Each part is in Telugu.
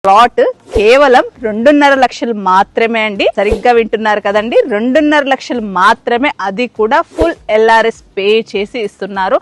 ప్లాట్ కేవలం 2.5 లక్షలు మాత్రమే అండి. సరిగ్గా వింటున్నారు కదండి, 2.5 లక్షలు మాత్రమే. అది కూడా ఫుల్ ఎల్ఆర్ఎస్ పే చేసి ఇస్తున్నారు.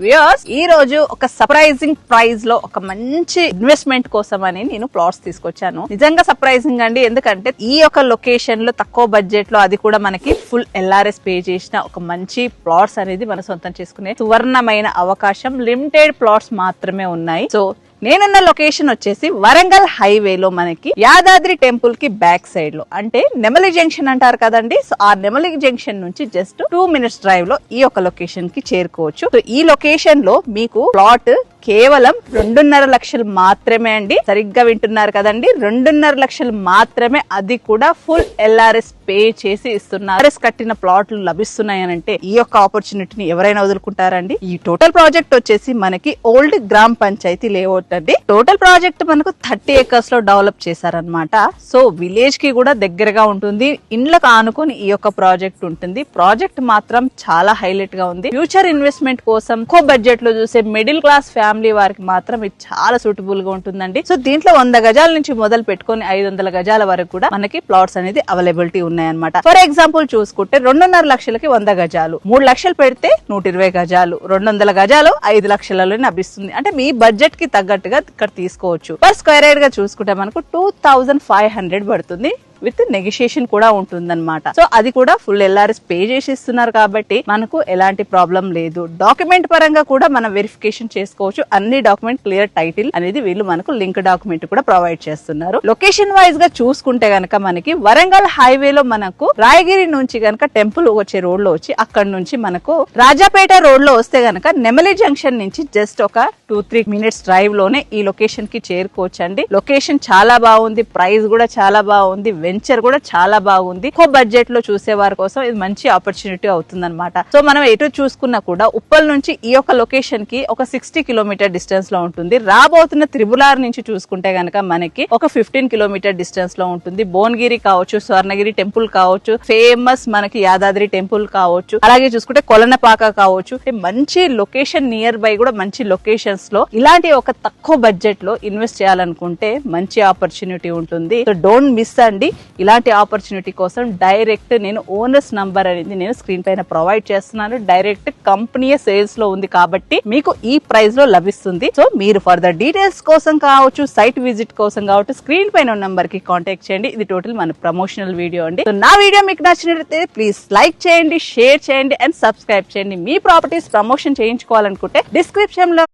వ్యూయర్స్, ఈ రోజు ఒక సర్ప్రైజింగ్ ప్రైస్ లో ఒక మంచి ఇన్వెస్ట్మెంట్ కోసం అని నేను ప్లాట్స్ తీసుకొచ్చాను. నిజంగా సర్ప్రైజింగ్ అండి, ఎందుకంటే ఈ యొక్క లొకేషన్ లో తక్కువ బడ్జెట్ లో, అది కూడా మనకి ఫుల్ ఎల్ఆర్ఎస్ పే చేసిన ఒక మంచి ప్లాట్స్ అనేది మన సొంతం చేసుకునే సువర్ణమైన అవకాశం. లిమిటెడ్ ప్లాట్స్ మాత్రమే ఉన్నాయి. సో నేనున్న లొకేషన్ వచ్చేసి వరంగల్ హైవేలో మనకి యాదాద్రి టెంపుల్ కి బ్యాక్ సైడ్ లో, అంటే నెమలి జంక్షన్ అంటారు కదండి. సో ఆ నెమలి జంక్షన్ నుంచి జస్ట్ 2 minutes డ్రైవ్ లో ఈ యొక్క లొకేషన్ కి చేరుకోవచ్చు. సో ఈ లొకేషన్ లో మీకు ప్లాట్ కేవలం 2.5 లక్షలు మాత్రమే అండి. సరిగ్గా వింటున్నారు కదండి, 2.5 లక్షలు మాత్రమే. అది కూడా ఫుల్ ఎల్ఆర్ఎస్ పే చేసి ఇస్తున్నారు. ఎల్ఆర్ఎస్ కట్టిన ప్లాట్లు లభిస్తున్నాయనంటే ఈ యొక్క ఆపర్చునిటీని ఎవరైనా వదులుకుంటారండి. ఈ టోటల్ ప్రాజెక్ట్ వచ్చేసి మనకి ఓల్డ్ గ్రామ పంచాయతీ లేఅవుట్ అండి. టోటల్ ప్రాజెక్ట్ మనకు 30 acres లో డెవలప్ చేశారనమాట. సో విలేజ్ కి కూడా దగ్గరగా ఉంటుంది. ఇండ్లకు ఆనుకొని ఈ యొక్క ప్రాజెక్ట్ ఉంటుంది. ప్రాజెక్ట్ మాత్రం చాలా హైలైట్ గా ఉంది. ఫ్యూచర్ ఇన్వెస్ట్మెంట్ కోసం ఎక్కువ బడ్జెట్ లో చూసే మిడిల్ క్లాస్ ఫ్యామిలీ వారికి మాత్రం ఇది చాలా సూటబుల్ గా ఉంటుందండి. సో దీంట్లో 100 గజాల నుంచి మొదలు పెట్టుకొని 500 గజాల వరకు కూడా మనకి ప్లాట్స్ అనేది అవైలబిలిటీ ఉన్నాయన్నమాట. ఫర్ ఎగ్జాంపుల్ చూసుకుంటే 2.5 లక్షలకి 100 గజాలు, 3 లక్షలు పెడితే 120 గజాలు, 200 గజాలు 5 లక్షలలో లభిస్తుంది. అంటే మీ బడ్జెట్ కి తగ్గట్టుగా ఇక్కడ తీసుకోవచ్చు. పర్ స్క్వేర్ యార్డ్ గా చూసుకుంటే మనకు 2500 పడుతుంది. విత్ నెగోషియేషన్ కూడా ఉంటుందన్నమాట. సో అది కూడా ఫుల్ ఎల్ఆర్ఎస్ పే చేసి ఇస్తున్నారు కాబట్టి మనకు ఎలాంటి ప్రాబ్లం లేదు. డాక్యుమెంట్ పరంగా కూడా మనం వెరిఫికేషన్ చేసుకోవచ్చు. అన్ని డాక్యుమెంట్ క్లియర్ టైటిల్ అనేది వీళ్ళు మనకు లింక్ డాక్యుమెంట్ కూడా ప్రొవైడ్ చేస్తున్నారు. లొకేషన్ వైజ్ గా చూసుకుంటే గనక మనకి వరంగల్ హైవేలో మనకు రాయగిరి నుంచి గనక టెంపుల్ వచ్చే రోడ్ లో వచ్చి, అక్కడ నుంచి మనకు రాజాపేట రోడ్ లో వస్తే గనక నెమలి జంక్షన్ నుంచి జస్ట్ ఒక 2-3 minutes డ్రైవ్ లోనే ఈ లొకేషన్ కి చేరుకోవచ్చండి. లొకేషన్ చాలా బాగుంది, ప్రైస్ కూడా చాలా బాగుంది, వెంచర్ కూడా చాలా బాగుంది. ఎక్కువ బడ్జెట్ లో చూసే వారి కోసం ఇది మంచి ఆపర్చునిటీ అవుతుంది అనమాట. సో మనం ఎటు చూసుకున్నా కూడా ఉప్పల్ నుంచి ఈ యొక్క లొకేషన్ కి ఒక 60 కిలోమీటర్ డిస్టెన్స్ లో ఉంటుంది. రాబోతున్న త్రిబులార్ నుంచి చూసుకుంటే గనక మనకి ఒక 15 కిలోమీటర్ డిస్టెన్స్ లో ఉంటుంది. భువనగిరి కావచ్చు, స్వర్ణగిరి టెంపుల్ కావచ్చు, ఫేమస్ మనకి యాదాద్రి టెంపుల్ కావచ్చు, అలాగే చూసుకుంటే కొలనపాక కావచ్చు. మంచి లొకేషన్ నియర్ బై కూడా మంచి లొకేషన్స్ లో ఇలాంటి ఒక తక్కువ బడ్జెట్ లో ఇన్వెస్ట్ చేయాలనుకుంటే మంచి ఆపర్చునిటీ ఉంటుంది. సో డోంట్ మిస్ అండి. ఇలాంటి ఆపర్చునిటీ కోసం డైరెక్ట్ నేను ఓనర్స్ నంబర్ అనేది నేను స్క్రీన్ పైన ప్రొవైడ్ చేస్తున్నాను. డైరెక్ట్ కంపెనీ సేల్స్ లో ఉంది కాబట్టి మీకు ఈ ప్రైస్ లో లభిస్తుంది. సో మీరు ఫర్దర్ డీటెయిల్స్ కోసం కావచ్చు, సైట్ విజిట్ కోసం కావచ్చు, స్క్రీన్ పైన నంబర్ కి కాంటాక్ట్ చేయండి. ఇది టోటల్ మన ప్రమోషనల్ వీడియో అండి. సో నా వీడియో మీకు నచ్చినట్లయితే ప్లీజ్ లైక్ చేయండి, షేర్ చేయండి అండ్ సబ్స్క్రైబ్ చేయండి. మీ ప్రాపర్టీస్ ప్రమోషన్ చేయించుకోవాలనుకుంటే డిస్క్రిప్షన్ లో